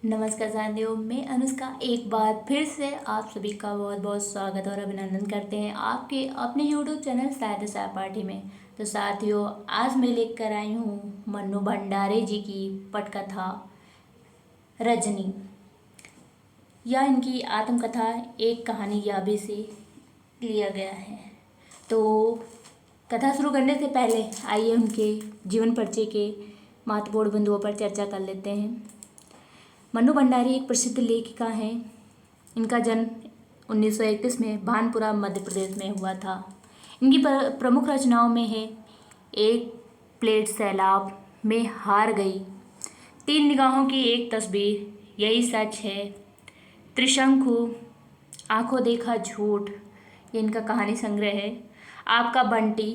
नमस्कार साथियों, मैं अनुष्का एक बार फिर से आप सभी का बहुत बहुत स्वागत और अभिनंदन करते हैं आपके अपने YouTube चैनल शायद सहपाठी में। तो साथियों, आज मैं लेकर आई हूँ मन्नू भंडारे जी की पटकथा रजनी, या इनकी आत्मकथा एक कहानी याबी से लिया गया है। तो कथा शुरू करने से पहले आइए उनके जीवन परिचय के महत्वपूर्ण बिंदुओं पर चर्चा कर लेते हैं। मन्नू भंडारी एक प्रसिद्ध लेखिका हैं। इनका जन्म 1931 में भानपुरा मध्य प्रदेश में हुआ था। इनकी प्रमुख रचनाओं में है एक प्लेट सैलाब, में हार गई, तीन निगाहों की एक तस्वीर, यही सच है, त्रिशंकु, आंखों देखा झूठ, ये इनका कहानी संग्रह है। आपका बंटी,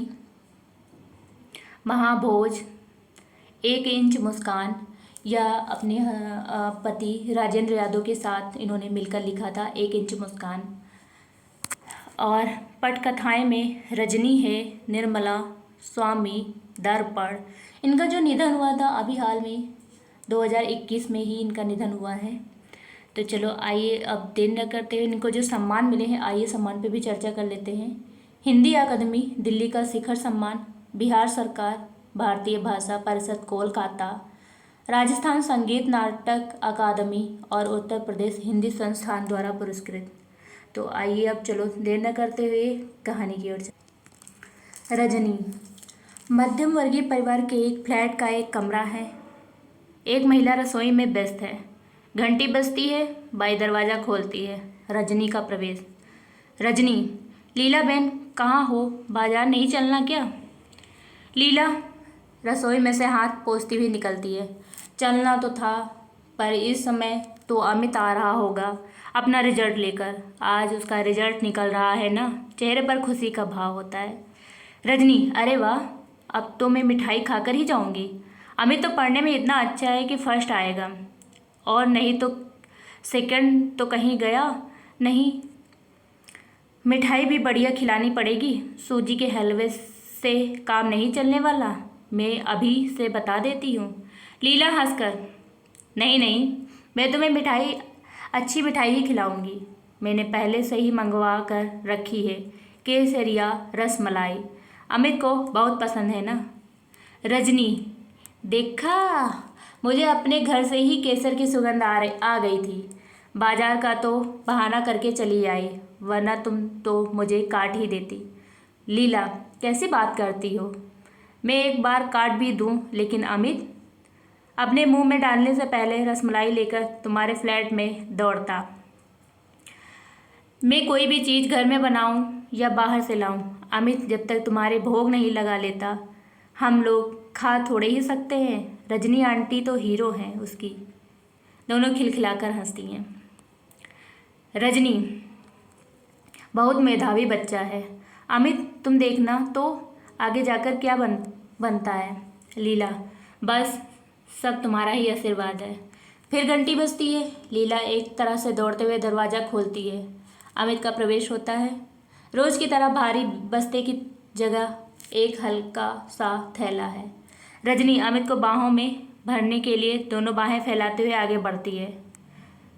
महाभोज, एक इंच मुस्कान, या अपने पति राजेंद्र यादव के साथ इन्होंने मिलकर लिखा था एक इंच मुस्कान। और पटकथाएं में रजनी है, निर्मला, स्वामी, दर्पण। इनका जो निधन हुआ था अभी हाल में 2021 में ही इनका निधन हुआ है। तो चलो आइए अब देर न करते हुए इनको जो सम्मान मिले हैं, आइए सम्मान पे भी चर्चा कर लेते हैं। हिंदी अकादमी दिल्ली का शिखर सम्मान, बिहार सरकार, भारतीय भाषा परिषद कोलकाता, राजस्थान संगीत नाटक अकादमी और उत्तर प्रदेश हिंदी संस्थान द्वारा पुरस्कृत। तो आइए अब चलो देर न करते हुए कहानी की ओर चलते। रजनी मध्यम वर्गीय परिवार के एक फ्लैट का एक कमरा है। एक महिला रसोई में व्यस्त है। घंटी बजती है, बाई दरवाज़ा खोलती है। रजनी का प्रवेश। रजनी, लीला बहन कहाँ हो, बाजार नहीं चलना क्या? लीला रसोई में से हाथ पोंछती हुई निकलती है। चलना तो था, पर इस समय तो अमित आ रहा होगा अपना रिजल्ट लेकर। आज उसका रिजल्ट निकल रहा है ना, चेहरे पर खुशी का भाव होता है। रजनी, अरे वाह, अब तो मैं मिठाई खाकर ही जाऊंगी। अमित तो पढ़ने में इतना अच्छा है कि फर्स्ट आएगा, और नहीं तो सेकंड तो कहीं गया नहीं। मिठाई भी बढ़िया खिलानी पड़ेगी, सूजी के हलवे से काम नहीं चलने वाला, मैं अभी से बता देती हूँ। लीला हंसकर, नहीं नहीं, मैं तुम्हें अच्छी मिठाई ही खिलाऊंगी। मैंने पहले से ही मंगवा कर रखी है, केसरिया रसमलाई, अमित को बहुत पसंद है ना। रजनी, देखा, मुझे अपने घर से ही केसर की सुगंध आ गई थी। बाजार का तो बहाना करके चली आई, वरना तुम तो मुझे काट ही देती। लीला, कैसी बात करती हो, मैं एक बार काट भी दूं, लेकिन अमित अपने मुंह में डालने से पहले रसमलाई लेकर तुम्हारे फ्लैट में दौड़ता। मैं कोई भी चीज़ घर में बनाऊं या बाहर से लाऊं, अमित जब तक तुम्हारे भोग नहीं लगा लेता, हम लोग खा थोड़े ही सकते हैं। रजनी आंटी तो हीरो हैं उसकी। दोनों खिलखिलाकर हंसती हैं। रजनी, बहुत मेधावी बच्चा है। अमित तुम देखना तो आगे जाकर क्या बनता है। लीला, बस सब तुम्हारा ही आशीर्वाद है। फिर घंटी बजती है। लीला एक तरह से दौड़ते हुए दरवाज़ा खोलती है। अमित का प्रवेश होता है। रोज की तरह भारी बस्ते की जगह एक हल्का सा थैला है। रजनी अमित को बाहों में भरने के लिए दोनों बाहें फैलाते हुए आगे बढ़ती है।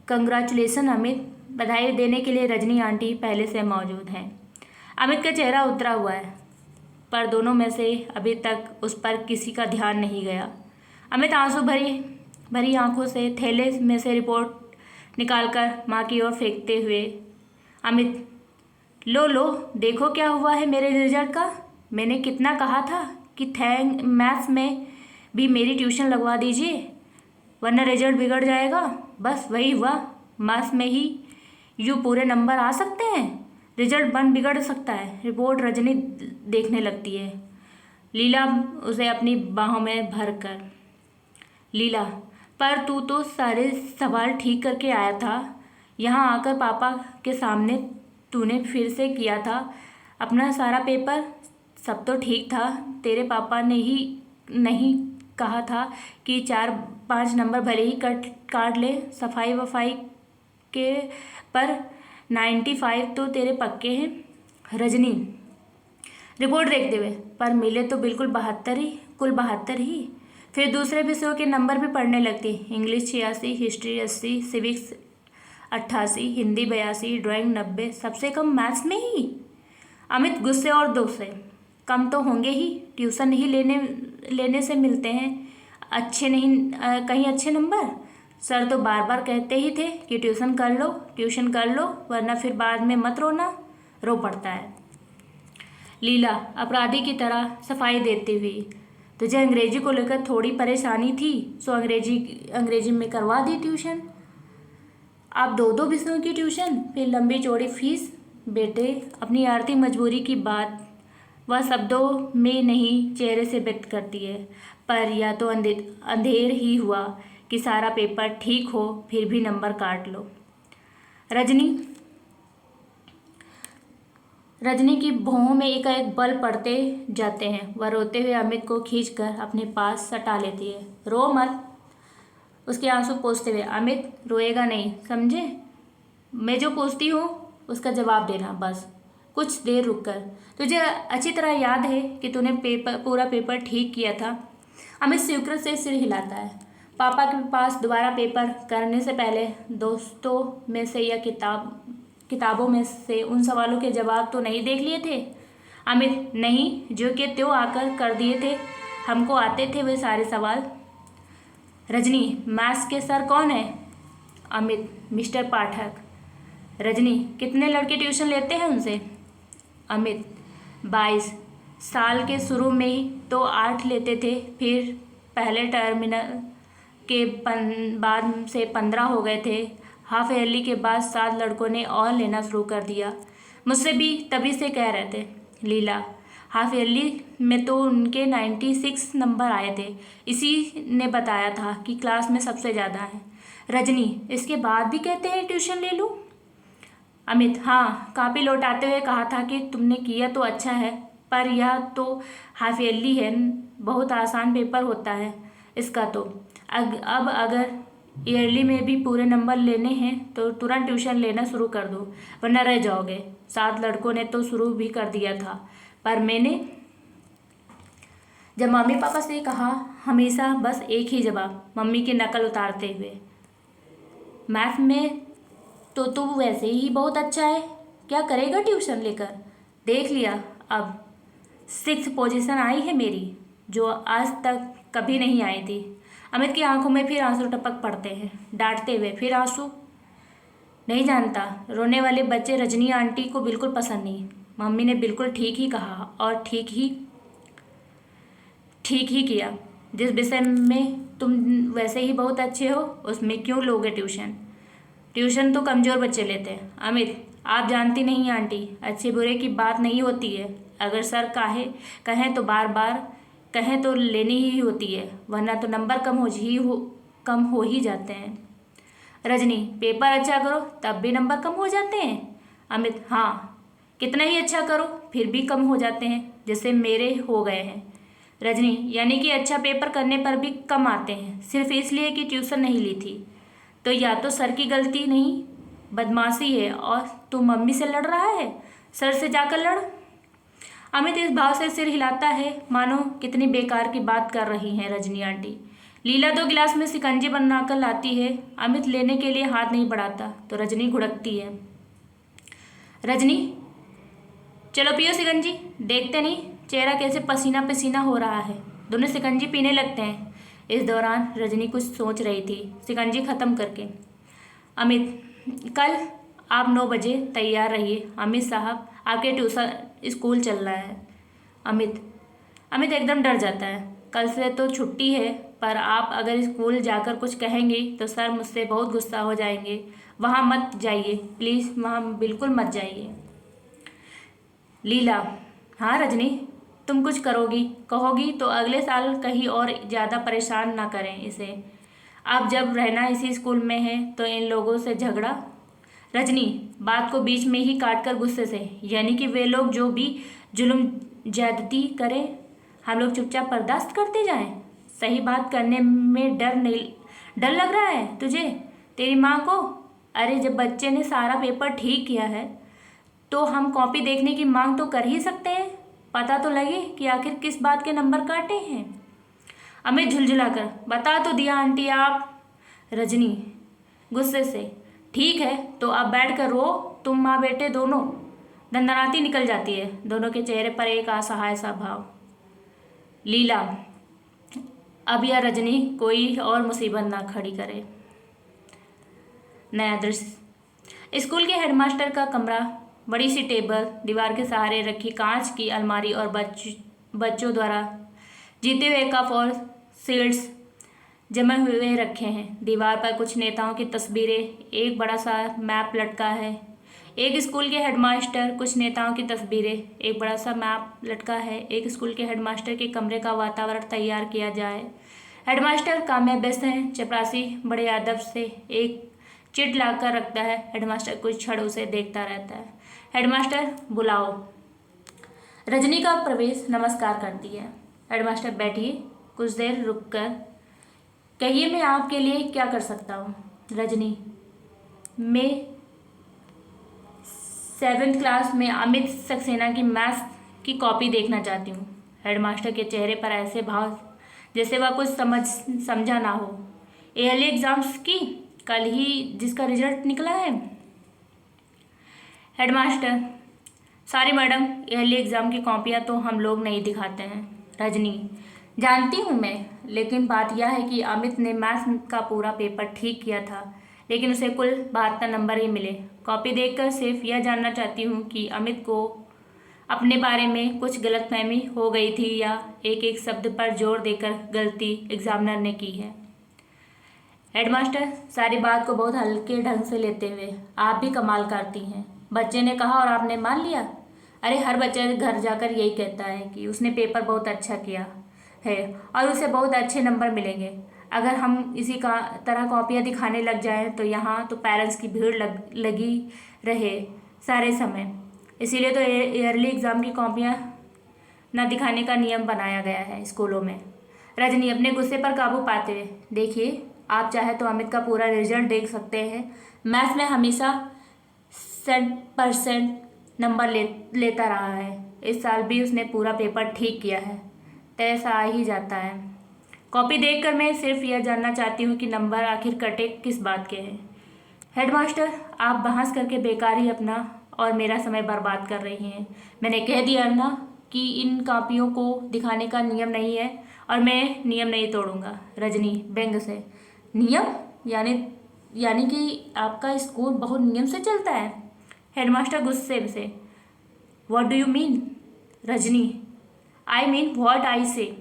कंग्रेचुलेसन अमित, बधाई देने के लिए रजनी आंटी पहले से मौजूद हैं। अमित का चेहरा उतरा हुआ है, पर दोनों में से अभी तक उस पर किसी का ध्यान नहीं गया। अमित आंसू भरी भरी आंखों से थैले में से रिपोर्ट निकालकर माँ की ओर फेंकते हुए, अमित, लो लो, देखो क्या हुआ है मेरे रिजल्ट का। मैंने कितना कहा था कि मैथ्स में भी मेरी ट्यूशन लगवा दीजिए, वरना रिजल्ट बिगड़ जाएगा। बस वही हुआ, मैथ्स में ही यूँ पूरे नंबर आ सकते हैं, रिजल्ट बिगड़ सकता है। रिपोर्ट रजनी देखने लगती है, लीला उसे अपनी बाहों में भर कर। लीला, पर तू तो सारे सवाल ठीक करके आया था। यहाँ आकर पापा के सामने तूने फिर से किया था अपना सारा पेपर, सब तो ठीक था। तेरे पापा ने ही नहीं कहा था कि 4-5 नंबर भले ही काट ले सफाई वफाई के, पर 95 तो तेरे पक्के हैं। रजनी रिपोर्ट देखते हुए, पर मिले तो बिल्कुल 72 ही, कुल 72 ही। फिर दूसरे विषयों के नंबर भी पढ़ने लगती। English 86, history 80, civics 88, Hindi 82, drawing 90, सबसे कम मैथ्स में ही। अमित गुस्से और दोस्से कम तो होंगे ही, ट्यूशन नहीं लेने से मिलते हैं अच्छे नहीं कहीं अच्छे नंबर। सर तो बार बार कहते ही थे कि ट्यूशन कर लो वरना फिर बाद में मत रोना। रो पड़ता है। लीला अपराधी की तरह सफाई देती हुई, तुझे अंग्रेजी को लेकर थोड़ी परेशानी थी सो अंग्रेजी में करवा दी ट्यूशन। आप दो विषयों की ट्यूशन, फिर लंबी चौड़ी फीस। बेटे अपनी आर्थिक मजबूरी की बात वह शब्दों में नहीं चेहरे से व्यक्त करती है, पर या तो अंधेर ही हुआ कि सारा पेपर ठीक हो फिर भी नंबर काट लो। रजनी की भौहों में एकाएक बल पड़ते जाते हैं। वह रोते हुए अमित को खींचकर अपने पास सटा लेती है। रो मत, उसके आंसू पोंछते हुए। अमित रोएगा नहीं, समझे? मैं जो पूछती हूँ उसका जवाब देना बस। कुछ देर रुककर, तुझे अच्छी तरह याद है कि तूने पूरा पेपर ठीक किया था? अमित स्वीकृत से सिर हिलाता है। पापा के पास दोबारा पेपर करने से पहले दोस्तों में से या किताबों में से उन सवालों के जवाब तो नहीं देख लिए थे? अमित नहीं, जो कि त्यों आकर कर दिए थे। हमको आते थे वे सारे सवाल। रजनी मैथ्स के सर कौन है? अमित मिस्टर पाठक। रजनी कितने लड़के ट्यूशन लेते हैं उनसे? अमित 22। साल के शुरू में ही तो 8 लेते थे, फिर पहले टर्मिनल के बाद से 15 हो गए थे। हाफ ईयरली के बाद 7 लड़कों ने और लेना शुरू कर दिया। मुझसे भी तभी से कह रहे थे। लीला हाफ ईयरली में तो उनके 96 नंबर आए थे, इसी ने बताया था कि क्लास में सबसे ज़्यादा है। रजनी इसके बाद भी कहते हैं ट्यूशन ले लूँ? अमित हाँ, कापी लौटाते हुए कहा था कि तुमने किया तो अच्छा है, पर यह तो हाफ ईयरली है, बहुत आसान पेपर होता है इसका तो। अब अगर ईयरली में भी पूरे नंबर लेने हैं तो तुरंत ट्यूशन लेना शुरू कर दो, वरना रह जाओगे। 7 लड़कों ने तो शुरू भी कर दिया था, पर मैंने जब मम्मी पापा से कहा, हमेशा बस एक ही जवाब, मम्मी की नकल उतारते हुए, मैथ में तो तू वैसे ही बहुत अच्छा है, क्या करेगा ट्यूशन लेकर? देख लिया, अब 6th पोजीशन आई है मेरी, जो आज तक कभी नहीं आई थी। अमित की आंखों में फिर आंसू टपक पड़ते हैं, डांटते हुए। फिर आंसू? नहीं जानता, रोने वाले बच्चे रजनी आंटी को बिल्कुल पसंद नहीं। मम्मी ने बिल्कुल ठीक ही कहा और ठीक ही किया। जिस विषय में तुम वैसे ही बहुत अच्छे हो उसमें क्यों लोगे ट्यूशन? ट्यूशन तो कमज़ोर बच्चे लेते हैं। अमित आप जानती नहीं आंटी, अच्छे बुरे की बात नहीं होती है। अगर सर कहें तो बार बार कहें तो लेनी ही होती है, वरना तो नंबर कम हो ही जाते हैं। रजनी पेपर अच्छा करो तब भी नंबर कम हो जाते हैं? अमित हाँ, कितना ही अच्छा करो फिर भी कम हो जाते हैं, जैसे मेरे हो गए हैं। रजनी यानी कि अच्छा पेपर करने पर भी कम आते हैं, सिर्फ इसलिए कि ट्यूशन नहीं ली थी? तो या तो सर की गलती नहीं, बदमाशी है, और तू मम्मी से लड़ रहा है। सर से जाकर लड़। अमित इस भाव से सिर हिलाता है मानो कितनी बेकार की बात कर रही हैं रजनी आंटी। लीला 2 गिलास में शिकंजी बनाकर लाती है। अमित लेने के लिए हाथ नहीं बढ़ाता तो रजनी घुड़कती है। रजनी चलो पियो शिकंजी, देखते नहीं चेहरा कैसे पसीना पसीना हो रहा है। दोनों शिकंजी पीने लगते हैं। इस दौरान रजनी कुछ सोच रही थी, शिकंजी ख़त्म करके। अमित कल आप 9 बजे तैयार रहिए, अमित साहब आपके ट्यूशन स्कूल चल रहा है। अमित एकदम डर जाता है। कल से तो छुट्टी है, पर आप अगर स्कूल जाकर कुछ कहेंगी तो सर मुझसे बहुत गुस्सा हो जाएंगे। वहाँ मत जाइए प्लीज़, वहाँ बिल्कुल मत जाइए। लीला हाँ रजनी, तुम कुछ कहोगी तो अगले साल कहीं और ज़्यादा परेशान ना करें इसे। आप जब रहना इसी स्कूल में है तो इन लोगों से झगड़ा। रजनी बात को बीच में ही काट कर गुस्से से, यानी कि वे लोग जो भी जुल्म ज्यादती करें हम लोग चुपचाप बर्दाश्त करते जाएं? सही बात करने में डर लग रहा है तुझे, तेरी माँ को? अरे जब बच्चे ने सारा पेपर ठीक किया है तो हम कॉपी देखने की मांग तो कर ही सकते हैं, पता तो लगे कि आखिर किस बात के नंबर काटे हैं। अमित झुलझुलाकर, बता तो दिया आंटी आप। रजनी गुस्से से, ठीक है तो अब बैठ कर रो, तुम माँ बेटे दोनों। दंदनाती निकल जाती है। दोनों के चेहरे पर एक असहाय सा भाव। लीला, अब यह रजनी कोई और मुसीबत ना खड़ी करे। नया दृश्य। स्कूल के हेडमास्टर का कमरा। बड़ी सी टेबल, दीवार के सहारे रखी कांच की अलमारी और बच्चों द्वारा जीते हुए कप और शील्ड्स जमे हुए रखे हैं। दीवार पर कुछ नेताओं की तस्वीरें, एक बड़ा सा मैप लटका है। एक स्कूल के हेडमास्टर, कुछ नेताओं की तस्वीरें, एक बड़ा सा मैप लटका है। एक स्कूल के हेडमास्टर के कमरे का वातावरण तैयार किया जाए। हेडमास्टर काम में व्यस्त हैं। चपरासी बड़े अदब से एक चिट लाकर रखता है। हेडमास्टर कुछ क्षण उसे देखता रहता है। हेडमास्टर, बुलाओ। रजनी का प्रवेश नमस्कार करती है। हेडमास्टर, बैठिए। कुछ देर रुककर, कहिए मैं आपके लिए क्या कर सकता हूँ। रजनी, मैं 7th क्लास में अमित सक्सेना की मैथ्स की कॉपी देखना चाहती हूँ। हेडमास्टर के चेहरे पर ऐसे भाव जैसे वह कुछ समझा ना हो। ईयरली एग्जाम्स की, कल ही जिसका रिजल्ट निकला है। Headmaster, sorry madam, yearly exam की कॉपियाँ तो हम लोग नहीं दिखाते हैं। रजनी, जानती हूँ मैं, लेकिन बात यह है कि अमित ने मैथ्स का पूरा पेपर ठीक किया था, लेकिन उसे कुल 72 नंबर ही मिले। कॉपी देखकर सिर्फ यह जानना चाहती हूँ कि अमित को अपने बारे में कुछ गलतफहमी हो गई थी या एक एक शब्द पर जोर देकर गलती एग्जामिनर ने की है। हेडमास्टर, सारी बात को बहुत हल्के ढंग से लेते हुए, आप भी कमाल करती हैं। बच्चे ने कहा और आपने मान लिया। अरे हर बच्चा घर जाकर यही कहता है कि उसने पेपर बहुत अच्छा किया है और उसे बहुत अच्छे नंबर मिलेंगे। अगर हम इसी का तरह कॉपियाँ दिखाने लग जाएं तो यहाँ तो पेरेंट्स की भीड़ लगी रहे सारे समय। इसीलिए तो ईयरली एग्ज़ाम की कॉपियाँ न दिखाने का नियम बनाया गया है स्कूलों में। रजनी अपने गुस्से पर काबू पाते हुए, देखिए आप चाहे तो अमित का पूरा रिजल्ट देख सकते हैं। मैथ्स में हमेशा 100% नंबर लेता रहा है। इस साल भी उसने पूरा पेपर ठीक किया है, तैसा आ ही जाता है। कॉपी देखकर मैं सिर्फ यह जानना चाहती हूँ कि नंबर आखिर कटे किस बात के हैं। हेडमास्टर, आप बहस करके बेकार ही अपना और मेरा समय बर्बाद कर रही हैं। मैंने कह दिया ना कि इन कॉपियों को दिखाने का नियम नहीं है और मैं नियम नहीं तोड़ूंगा। रजनी व्यंग से, नियम? यानी कि आपका स्कूल बहुत नियम से चलता है? हेडमास्टर गुस्से से, what do you mean? Rajni, I mean what I से।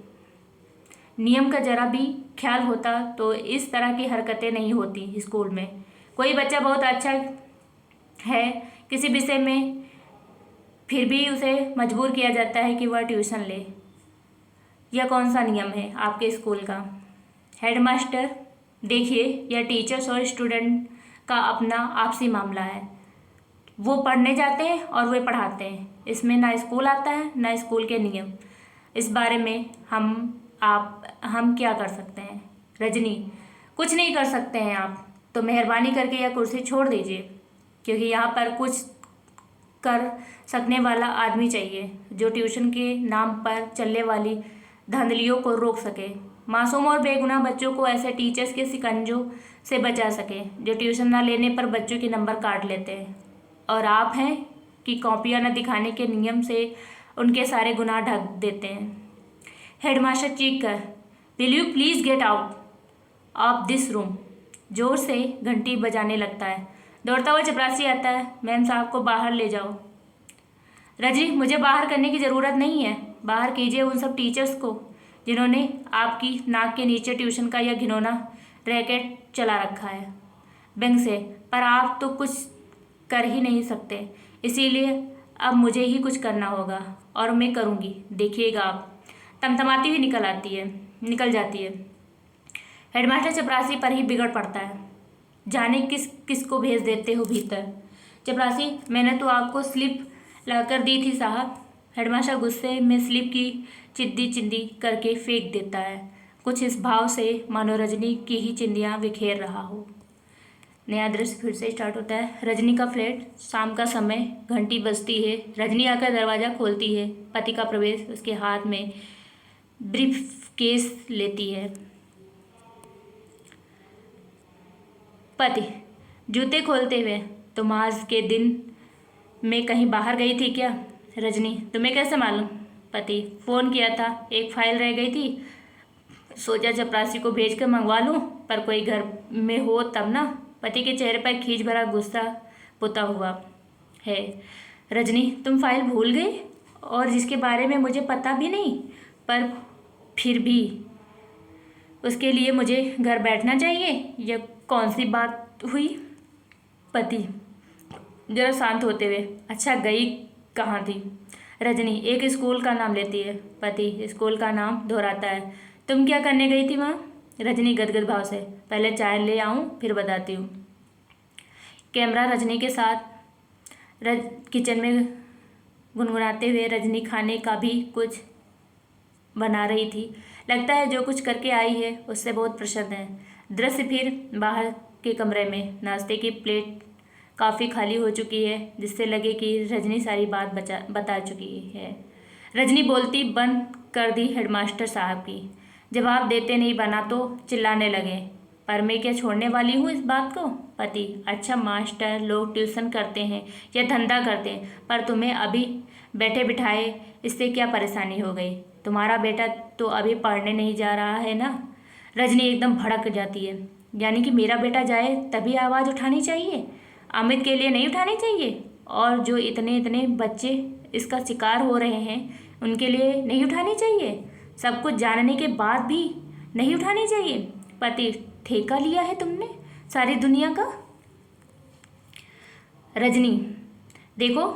नियम का जरा भी ख्याल होता तो इस तरह की हरकतें नहीं होती स्कूल में। कोई बच्चा बहुत अच्छा है किसी विषय में, फिर भी उसे मजबूर किया जाता है कि वह ट्यूशन ले। यह कौन सा नियम है आपके स्कूल का? हेडमास्टर, देखिए यह टीचर्स और स्टूडेंट का अपना आपसी मामला है। वो पढ़ने जाते हैं और वे पढ़ाते हैं। इसमें ना स्कूल आता है ना स्कूल के नियम। इस बारे में हम क्या कर सकते हैं? रजनी, कुछ नहीं कर सकते हैं आप तो मेहरबानी करके यह कुर्सी छोड़ दीजिए, क्योंकि यहाँ पर कुछ कर सकने वाला आदमी चाहिए जो ट्यूशन के नाम पर चलने वाली धांधलियों को रोक सके, मासूम और बेगुनाह बच्चों को ऐसे टीचर्स के शिकंजों से बचा सके जो ट्यूशन ना लेने पर बच्चों के नंबर काट लेते हैं। और आप हैं कि कॉपियाँ न दिखाने के नियम से उनके सारे गुनाह ढक देते हैं। हेडमास्टर चीख कर, will you please get out of this room, जोर से घंटी बजाने लगता है। दौड़ता हुआ चपरासी आता है, मैम साहब को बाहर ले जाओ। रजनी, मुझे बाहर करने की ज़रूरत नहीं है। बाहर कीजिए उन सब टीचर्स को जिन्होंने आपकी नाक के नीचे ट्यूशन का यह घिनौना रैकेट चला रखा है। बैंक से, पर आप तो कुछ कर ही नहीं सकते, इसीलिए अब मुझे ही कुछ करना होगा और मैं करूँगी, देखिएगा आप। तमतमाती हुई निकल जाती है। हेडमास्टर चपरासी पर ही बिगड़ पड़ता है। जाने किसको भेज देते हो भीतर। चपरासी, मैंने तो आपको स्लिप लाकर दी थी साहब। हेडमास्टर गुस्से में स्लिप की चिंदी करके फेंक देता है, कुछ इस भाव से मानो रजनी की ही चिंदियाँ बिखेर रहा हो। नया दृश्य फिर से स्टार्ट होता है। रजनी का फ्लैट। शाम का समय, घंटी बजती है। रजनी आकर दरवाज़ा खोलती है। पति का प्रवेश। उसके हाथ में ब्रीफकेस लेती है। पति, जूते खोलते हुए, तुम आज के दिन में कहीं बाहर गई थी क्या? रजनी, तुम्हें कैसे मालूम? पति, फ़ोन किया था, एक फाइल रह गई थी, सोचा चपरासी को भेज कर मंगवा लूँ, पर कोई घर में हो तब ना। पति के चेहरे पर खींच भरा गुस्सा पुता हुआ है। रजनी, तुम फाइल भूल गई, और जिसके बारे में मुझे पता भी नहीं, पर फिर भी उसके लिए मुझे घर बैठना चाहिए? यह कौन सी बात हुई? पति, जरा शांत होते हुए, अच्छा गई कहाँ थी? रजनी एक स्कूल का नाम लेती है। पति स्कूल का नाम दोहराता है। तुम क्या करने गई थी वहाँ? रजनी गदगद भाव से, पहले चाय ले आऊँ फिर बताती हूँ। कैमरा रजनी के साथ किचन में गुनगुनाते हुए रजनी खाने का भी कुछ बना रही थी। लगता है जो कुछ करके आई है उससे बहुत प्रसन्न है। दृश्य फिर बाहर के कमरे में। नाश्ते की प्लेट काफ़ी खाली हो चुकी है, जिससे लगे कि रजनी सारी बात बता चुकी है। रजनी बोलती बंद कर दी हेडमास्टर साहब की। जवाब देते नहीं बना तो चिल्लाने लगे, पर मैं क्या छोड़ने वाली हूँ इस बात को? पति, अच्छा मास्टर लोग ट्यूशन करते हैं या धंधा करते हैं, पर तुम्हें अभी बैठे बिठाए इससे क्या परेशानी हो गई? तुम्हारा बेटा तो अभी पढ़ने नहीं जा रहा है ना? रजनी एकदम भड़क जाती है। यानी कि मेरा बेटा जाए तभी आवाज़ उठानी चाहिए, अमित के लिए नहीं उठानी चाहिए? और जो इतने इतने बच्चे इसका शिकार हो रहे हैं उनके लिए नहीं उठानी चाहिए? सब कुछ जानने के बाद भी नहीं उठानी चाहिए? पति, ठेका लिया है तुमने सारी दुनिया का? रजनी, देखो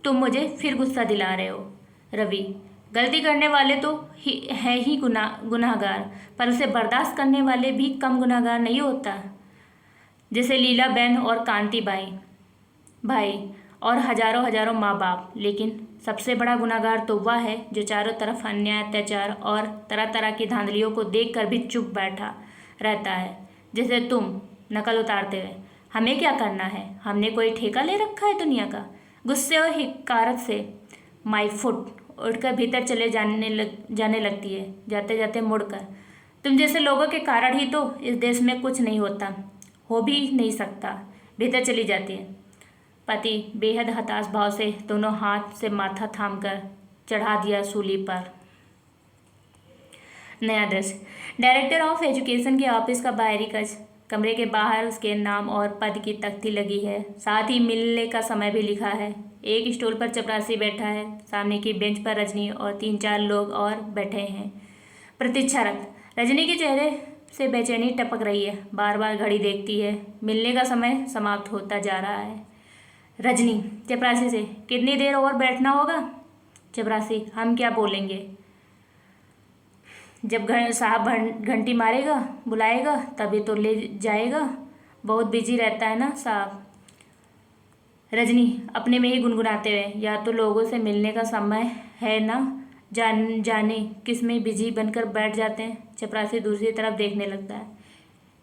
तुम मुझे फिर गुस्सा दिला रहे हो। रवि, गलती करने वाले तो है ही गुनाहगार, पर उसे बर्दाश्त करने वाले भी कम गुनाहगार नहीं होता। जैसे लीला बहन और कांति भाई और हजारों हजारों माँ बाप। लेकिन सबसे बड़ा गुनाहगार तो वह है जो चारों तरफ अन्याय, अत्याचार और तरह तरह की धांधलियों को देखकर भी चुप बैठा रहता है, जैसे तुम नकल उतारते हुए। हमें क्या करना है? हमने कोई ठेका ले रखा है दुनिया का? गुस्से और हिकारत से माई फुट उठकर भीतर चले जाने लगती है, जाते जाते मुड़कर। तुम जैसे लोगों के कारण ही तो इस देश में कुछ नहीं होता, हो भी नहीं सकता। भीतर चली जाती है। पति बेहद हताश भाव से दोनों हाथ से माथा थामकर चढ़ा दिया सूली पर। नया दृश्य। डायरेक्टर ऑफ एजुकेशन के ऑफिस का बाहरी कक्ष। कमरे के बाहर उसके नाम और पद की तख्ती लगी है, साथ ही मिलने का समय भी लिखा है। एक स्टूल पर चपरासी बैठा है, सामने की बेंच पर रजनी और 3-4 लोग और बैठे हैं प्रतीक्षारत। रजनी के चेहरे से बेचैनी टपक रही है, बार बार घड़ी देखती है। मिलने का समय समाप्त होता जा रहा है। रजनी चपरासी से, कितनी देर और बैठना होगा? चपरासी, हम क्या बोलेंगे? जब साहब घंटी मारेगा बुलाएगा तभी तो ले जाएगा, बहुत बिजी रहता है ना साहब। रजनी अपने में ही गुनगुनाते हुए, या तो लोगों से मिलने का समय है ना, जाने किस में बिजी बनकर बैठ जाते हैं। चपरासी दूसरी तरफ देखने लगता है।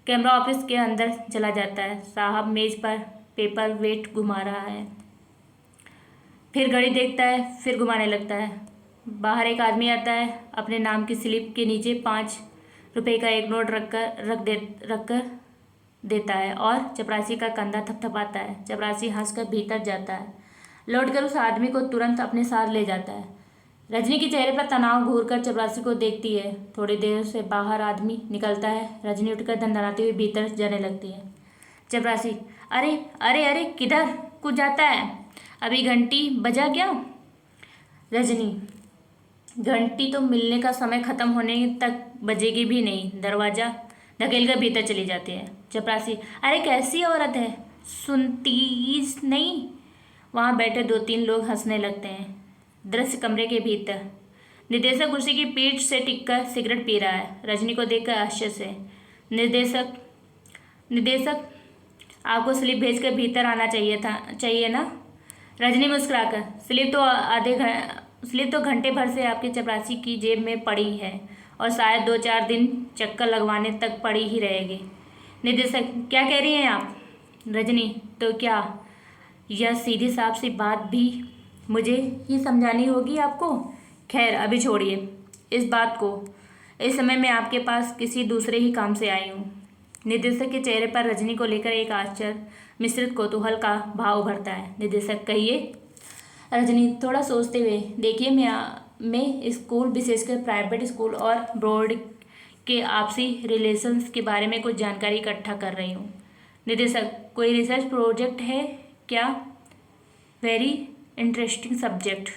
कैमरा ऑफिस के अंदर चला जाता है। साहब मेज पर पेपर वेट घुमा रहा है, फिर घड़ी देखता है, फिर घुमाने लगता है। बाहर एक आदमी आता है, अपने नाम की स्लिप के नीचे 5 रुपए का एक नोट रखकर देता है और चपरासी का कंधा थपथपाता है। चपरासी हंसकर भीतर जाता है, लौटकर उस आदमी को तुरंत अपने साथ ले जाता है। रजनी के चेहरे पर तनाव घूरकर चपरासी को देखती है। थोड़ी देर से बाहर आदमी निकलता है। रजनी उठकर धनधनाती हुई भीतर जाने लगती है। चपरासी, अरे अरे अरे, किधर कुछ जाता है? अभी घंटी बजा क्या? रजनी, घंटी तो मिलने का समय खत्म होने तक बजेगी भी नहीं। दरवाजा धकेल कर भीतर चली जाती है। चपरासी, अरे कैसी औरत है, सुनती नहीं? वहाँ बैठे 2-3 लोग हंसने लगते हैं। दृश्य कमरे के भीतर। निर्देशक कुर्सी की पीठ से टिककर सिगरेट पी रहा है। रजनी को देखकर आश्चर्य से, निर्देशक आपको स्लिप भेजकर भीतर आना चाहिए ना? रजनी मुस्कुराकर, स्लिप तो घंटे भर से आपके चपरासी की जेब में पड़ी है और शायद 2-4 दिन चक्कर लगवाने तक पड़ी ही रहेगी। निर्देशक, क्या कह रही हैं आप? रजनी, तो क्या यह सीधी साफ सी बात भी मुझे ही समझानी होगी आपको? खैर अभी छोड़िए, इस बात को इस समय मैं आपके पास किसी दूसरे ही काम से आई हूँ। निदेशक के चेहरे पर रजनी को लेकर एक आश्चर्य मिश्रित कौतूहल का भाव उभरता है। निदेशक कहिए। रजनी थोड़ा सोचते हुए, देखिए मैं स्कूल, विशेषकर प्राइवेट स्कूल और बोर्ड के आपसी रिलेशंस के बारे में कुछ जानकारी इकट्ठा कर रही हूँ। निदेशक, कोई रिसर्च प्रोजेक्ट है क्या? Very interesting subject.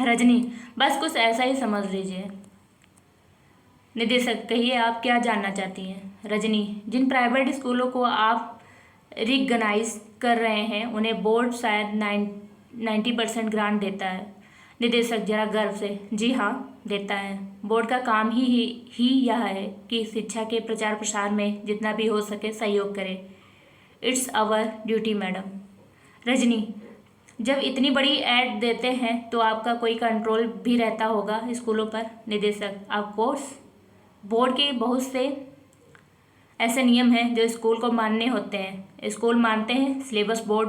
रजनी, बस कुछ ऐसा ही समझ लीजिए। निदेशक, कहिए आप क्या जानना चाहती हैं? रजनी, जिन प्राइवेट स्कूलों को आप रिकग्नाइज कर रहे हैं उन्हें बोर्ड शायद 90% ग्रांट देता है। निदेशक जरा गर्व से, जी हाँ देता है। बोर्ड का काम ही यह है कि शिक्षा के प्रचार प्रसार में जितना भी हो सके सहयोग करे। It's our duty madam. Rajni, जब इतनी बड़ी ऐड देते हैं तो आपका कोई कंट्रोल भी रहता होगा स्कूलों पर? निदेशक, ऑफ कोर्स, बोर्ड के बहुत से ऐसे नियम हैं जो स्कूल को मानने होते हैं। स्कूल मानते हैं, सिलेबस बोर्ड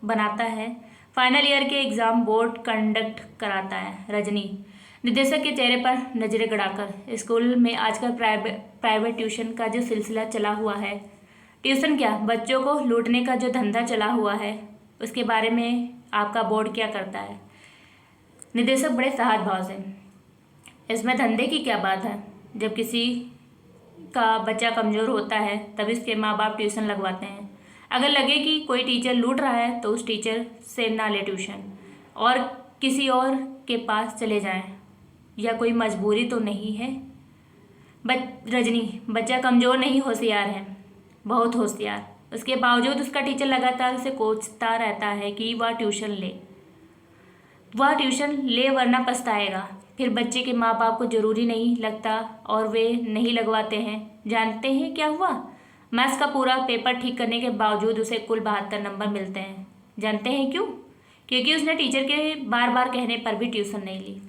बनाता है, फाइनल ईयर के एग्ज़ाम बोर्ड कंडक्ट कराता है। रजनी, निदेशक के चेहरे पर नजरें गड़ाकर, स्कूल में आजकल प्राइवेट ट्यूशन का जो सिलसिला चला हुआ है, ट्यूशन क्या बच्चों को लूटने का जो धंधा चला हुआ है, उसके बारे में आपका बोर्ड क्या करता है? निदेशक बड़े सहज भाव से, इसमें धंधे की क्या बात है? जब किसी का बच्चा कमज़ोर होता है तब इसके माँ बाप ट्यूशन लगवाते हैं। अगर लगे कि कोई टीचर लूट रहा है तो उस टीचर से ना ले ट्यूशन और किसी और के पास चले जाएं। या कोई मजबूरी तो नहीं है? रजनी, बच्चा कमज़ोर नहीं, होशियार है, बहुत होशियार। उसके बावजूद उसका टीचर लगातार उसे कोचता रहता है कि वह ट्यूशन ले वरना पछताएगा। फिर बच्चे के माँ बाप को ज़रूरी नहीं लगता और वे नहीं लगवाते हैं। जानते हैं क्या हुआ? मैथ्स का पूरा पेपर ठीक करने के बावजूद उसे कुल 72 नंबर मिलते हैं। जानते हैं क्यों? क्योंकि उसने टीचर के बार बार कहने पर भी ट्यूशन नहीं ली।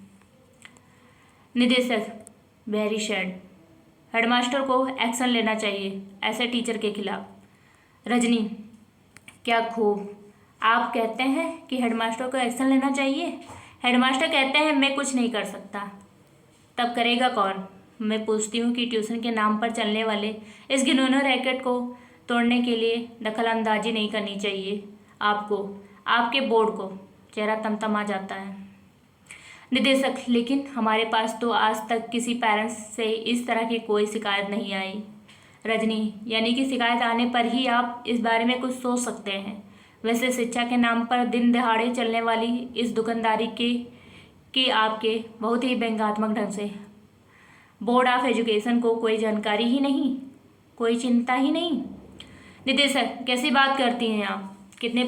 निदेशक, वेरी सैड। हेडमास्टर को एक्शन लेना चाहिए ऐसे टीचर के खिलाफ। रजनी, क्या खूब, आप कहते हैं कि हेडमास्टर को एक्शन लेना चाहिए। हेडमास्टर कहते हैं मैं कुछ नहीं कर सकता। तब करेगा कौन? मैं पूछती हूँ कि ट्यूशन के नाम पर चलने वाले इस घिनौने रैकेट को तोड़ने के लिए दखलंदाजी नहीं करनी चाहिए आपको, आपके बोर्ड को। चेहरा तमतमा जाता है। निदेशक, लेकिन हमारे पास तो आज तक किसी पेरेंट्स से इस तरह की कोई शिकायत नहीं आई। रजनी, यानी कि शिकायत आने पर ही आप इस बारे में कुछ सोच सकते हैं। वैसे शिक्षा के नाम पर दिन दहाड़े चलने वाली इस दुकानदारी के आपके बहुत ही व्यंग्यात्मक ढंग से बोर्ड ऑफ एजुकेशन को कोई जानकारी ही नहीं, कोई चिंता ही नहीं। निदेशक, कैसी बात करती हैं आप? कितने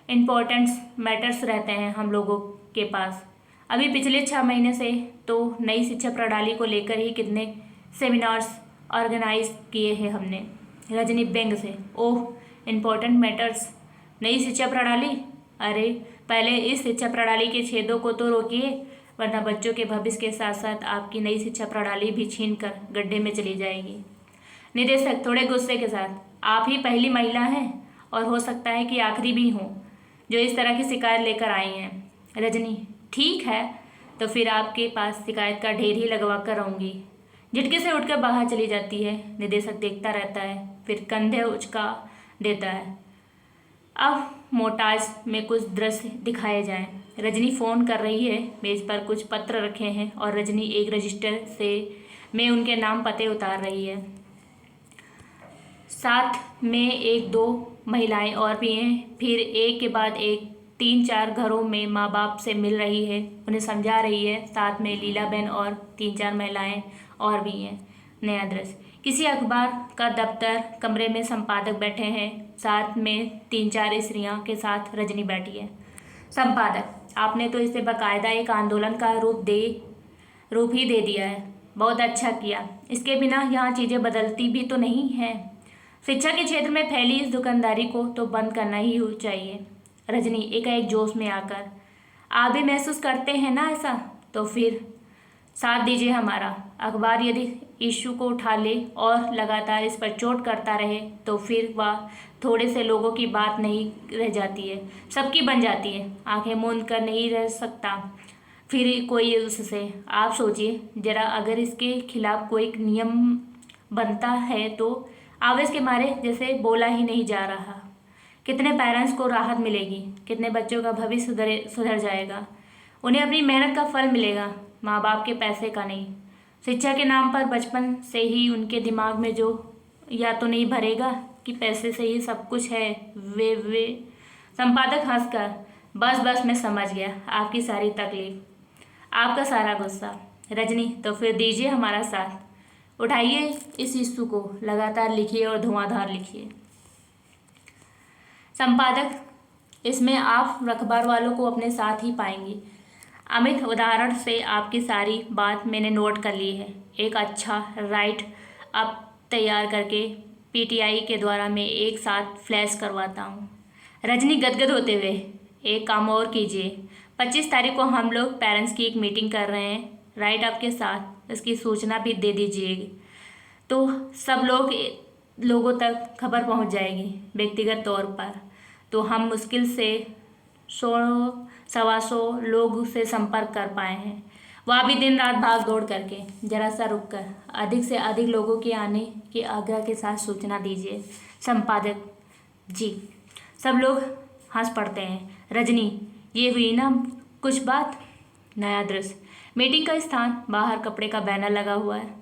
इम्पोर्टेंट्स मैटर्स रहते हैं हम लोगों के पास। अभी पिछले 6 महीने से तो नई शिक्षा प्रणाली को लेकर ही कितने सेमिनार्स ऑर्गेनाइज किए हैं हमने। रजनी व्यंग से, ओह इम्पोर्टेंट मैटर्स, नई शिक्षा प्रणाली? अरे पहले इस शिक्षा प्रणाली के छेदों को तो रोकिए, वरना बच्चों के भविष्य के साथ साथ आपकी नई शिक्षा प्रणाली भी छीन कर गड्ढे में चली जाएगी। निदेशक थोड़े गुस्से के साथ, आप ही पहली महिला हैं और हो सकता है कि आखिरी भी हों जो इस तरह की शिकायत लेकर आई हैं। रजनी, ठीक है तो फिर आपके पास शिकायत का ढेर ही लगवा कर रहूँगी। झटके से उठकर बाहर चली जाती है। निदेशक देखता रहता है, फिर कंधे उचका देता है। अब मोटाज में कुछ दृश्य दिखाए जाएं। रजनी फ़ोन कर रही है, मेज़ पर कुछ पत्र रखे हैं और रजनी एक रजिस्टर में उनके नाम पते उतार रही है। साथ में 1-2 महिलाएं और भी हैं। फिर एक के बाद एक 3-4 घरों में माँ बाप से मिल रही है, उन्हें समझा रही है। साथ में लीलाबेन और 3-4 महिलाएं और भी हैं। नया दृश्य, किसी अखबार का दफ्तर, कमरे में संपादक बैठे हैं, साथ में 3-4 स्त्रियां के साथ रजनी बैठी है। संपादक, आपने तो इसे बाकायदा एक आंदोलन का रूप ही दे दिया है। बहुत अच्छा किया। इसके बिना यहाँ चीज़ें बदलती भी तो नहीं हैं। शिक्षा के क्षेत्र में फैली इस दुकानदारी को तो बंद करना ही चाहिए। रजनी एकाएक जोश में आकर, आप भी महसूस करते हैं ना ऐसा? तो फिर साथ दीजिए हमारा। अखबार यदि इश्यू को उठा ले और लगातार इस पर चोट करता रहे तो फिर वह थोड़े से लोगों की बात नहीं रह जाती है, सबकी बन जाती है। आंखें मूंद कर नहीं रह सकता, फिर कोई उससे, आप सोचिए जरा, अगर इसके खिलाफ कोई नियम बनता है तो आवेश के मारे जैसे बोला ही नहीं जा रहा। कितने पेरेंट्स को राहत मिलेगी, कितने बच्चों का भविष्य सुधर जाएगा, उन्हें अपनी मेहनत का फल मिलेगा, माँ बाप के पैसे का नहीं। शिक्षा के नाम पर बचपन से ही उनके दिमाग में जो या तो नहीं भरेगा कि पैसे से ही सब कुछ है। वे संपादक हंसकर, बस बस मैं समझ गया आपकी सारी तकलीफ, आपका सारा गुस्सा। रजनी, तो फिर दीजिए हमारा साथ, उठाइए इस इश्यू को, लगातार लिखिए और धुआंधार लिखिए। संपादक, इसमें आप अखबार वालों को अपने साथ ही पाएंगे। अमित, उदाहरण से आपकी सारी बात मैंने नोट कर ली है। एक अच्छा राइट अप तैयार करके पीटीआई के द्वारा मैं एक साथ फ्लैश करवाता हूँ। रजनी गदगद होते हुए, एक काम और कीजिए, 25 तारीख को हम लोग पेरेंट्स की एक मीटिंग कर रहे हैं, राइट अप के साथ इसकी सूचना भी दे दीजिएगा तो सब लोगों तक खबर पहुंच जाएगी। व्यक्तिगत तौर पर तो हम मुश्किल से 100-125 लोग से संपर्क कर पाए हैं, वह भी दिन रात भाग दौड़ करके। जरा सा रुक कर अधिक से अधिक लोगों के आने के आग्रह के साथ सूचना दीजिए। संपादक जी। सब लोग हंस पड़ते हैं। रजनी, ये हुई ना कुछ बात। नया दृश्य, मीटिंग का स्थान, बाहर कपड़े का बैनर लगा हुआ है,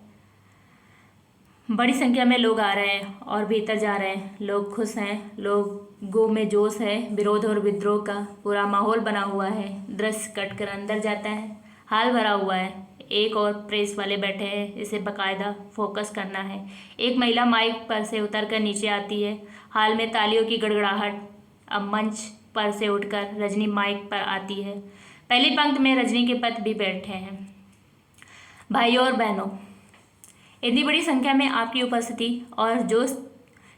बड़ी संख्या में लोग आ रहे हैं और भीतर जा रहे हैं। लोग खुश हैं, लोगों में जोश है, विरोध और विद्रोह का पूरा माहौल बना हुआ है। दृश्य कटकर अंदर जाता है, हाल भरा हुआ है, एक और प्रेस वाले बैठे हैं, इसे बाकायदा फोकस करना है। एक महिला माइक पर से उतरकर नीचे आती है, हाल में तालियों की गड़गड़ाहट। अब मंच पर से उठकर रजनी माइक पर आती है। पहली पंक्ति में रजनी के पति भी बैठे हैं। भाइयों और बहनों, इतनी बड़ी संख्या में आपकी उपस्थिति और जोश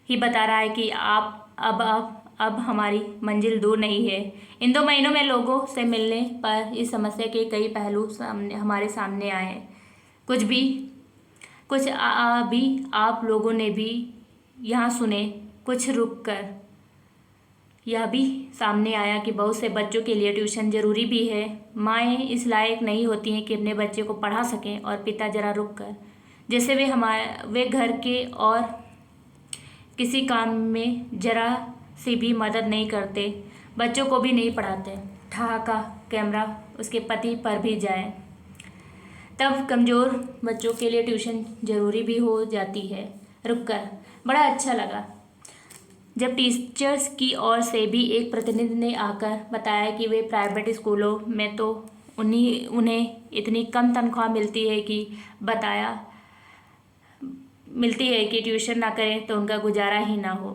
ही बता रहा है कि अब हमारी मंजिल दूर नहीं है। इन 2 महीनों में लोगों से मिलने पर इस समस्या के कई पहलू हमारे सामने आए हैं। कुछ अभी आप लोगों ने भी यहाँ सुने। कुछ रुक कर यह भी सामने आया कि बहुत से बच्चों के लिए ट्यूशन ज़रूरी भी है। माएँ इस लायक नहीं होती हैं कि अपने बच्चे को पढ़ा सकें, और पिता जरा रुक कर, जैसे वे घर के और किसी काम में जरा सी भी मदद नहीं करते, बच्चों को भी नहीं पढ़ाते। ठहाका कैमरा उसके पति पर भी जाए। तब कमज़ोर बच्चों के लिए ट्यूशन ज़रूरी भी हो जाती है। रुककर बड़ा अच्छा लगा जब टीचर्स की ओर से भी एक प्रतिनिधि ने आकर बताया कि वे प्राइवेट स्कूलों में तो उन्हें इतनी कम तनख्वाह मिलती है कि ट्यूशन ना करें तो उनका गुजारा ही ना हो।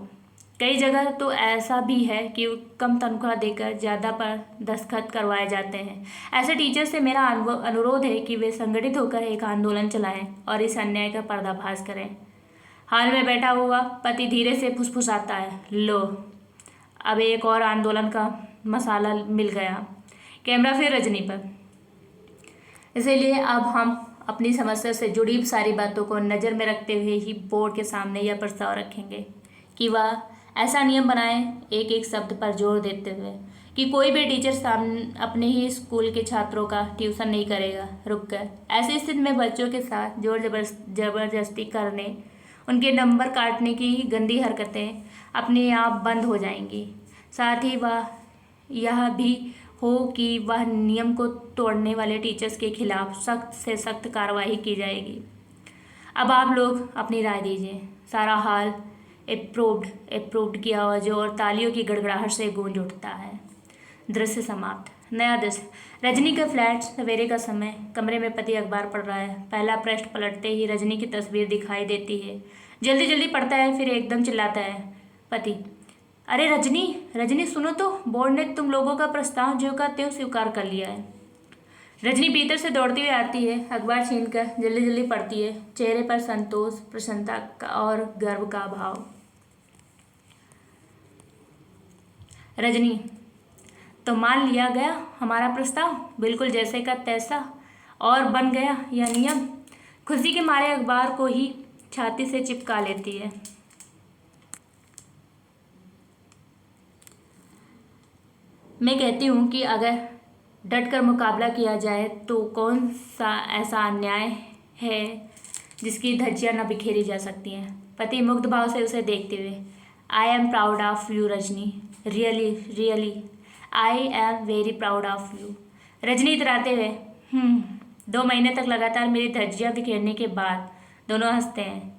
कई जगह तो ऐसा भी है कि कम तनख्वाह देकर ज़्यादा पर दस्तखत करवाए जाते हैं। ऐसे टीचर से मेरा अनुरोध है कि वे संगठित होकर एक आंदोलन चलाएं और इस अन्याय का पर्दाफाश करें। हाल में बैठा हुआ पति धीरे से फुसफुसाता है, लो, अब एक और आंदोलन का मसाला मिल गया। कैमरा फिर रजनी पर। इसीलिए अब हम अपनी समस्या से जुड़ी सारी बातों को नज़र में रखते हुए ही बोर्ड के सामने यह प्रस्ताव रखेंगे कि वह ऐसा नियम बनाएं, एक एक शब्द पर जोर देते हुए, कि कोई भी टीचर अपने ही स्कूल के छात्रों का ट्यूशन नहीं करेगा। रुककर ऐसी स्थिति में बच्चों के साथ जोर जबरदस्ती करने, उनके नंबर काटने की गंदी हरकतें अपने आप बंद हो जाएंगी। साथ ही वह यह भी हो कि वह नियम को तोड़ने वाले टीचर्स के खिलाफ सख्त से सख्त कार्रवाई की जाएगी। अब आप लोग अपनी राय दीजिए। सारा हाल अप्रूव्ड की आवाज़ों और तालियों की गड़गड़ाहट से गूंज उठता है। दृश्य समाप्त। नया दृश्य, रजनी का फ्लैट, सवेरे का समय, कमरे में पति अखबार पढ़ रहा है। पहला पृष्ठ पलटते ही रजनी की तस्वीर दिखाई देती है। जल्दी जल्दी पढ़ता है, फिर एकदम चिल्लाता है। पति, अरे रजनी सुनो तो, बोर्ड ने तुम लोगों का प्रस्ताव जो का त्यों स्वीकार कर लिया है। रजनी भीतर से दौड़ती हुई आती है, अखबार छीनकर जल्दी जल्दी पढ़ती है, चेहरे पर संतोष, प्रसन्नता और गर्व का भाव। रजनी, तो मान लिया गया हमारा प्रस्ताव, बिल्कुल जैसे का तैसा, और बन गया यह नियम। खुशी के मारे अखबार को ही छाती से चिपका लेती है। मैं कहती हूँ कि अगर डट कर मुकाबला किया जाए तो कौन सा ऐसा अन्याय है जिसकी धज्जियां न बिखेरी जा सकती हैं। पति मुग्ध भाव से उसे देखते हुए, I am proud of you Rajni, really really I am very proud of you. Rajni इतराते हुए, 2 महीने तक लगातार मेरी धज्जियां बिखेरने के बाद दोनों हंसते हैं।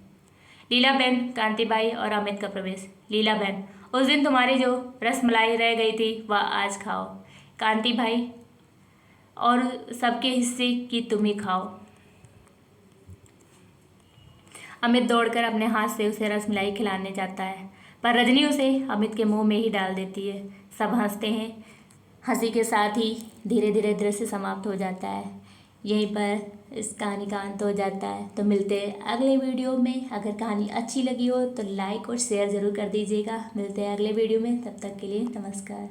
लीलाबेन, कांतिबाई और अमित का प्रवेश। लीलाबेन, उस दिन तुम्हारी जो रसमलाई रह गई थी वह आज खाओ। कांतिभाई, और सबके हिस्से की तुम ही खाओ। अमित दौड़कर अपने हाथ से उसे रसमलाई खिलाने जाता है, पर रजनी उसे अमित के मुंह में ही डाल देती है। सब हंसते हैं। हंसी के साथ ही धीरे धीरे दृश्य समाप्त हो जाता है। यहीं पर इस कहानी का अंत हो जाता है। तो मिलते हैं अगले वीडियो में। अगर कहानी अच्छी लगी हो तो लाइक और शेयर ज़रूर कर दीजिएगा। मिलते हैं अगले वीडियो में, तब तक के लिए नमस्कार।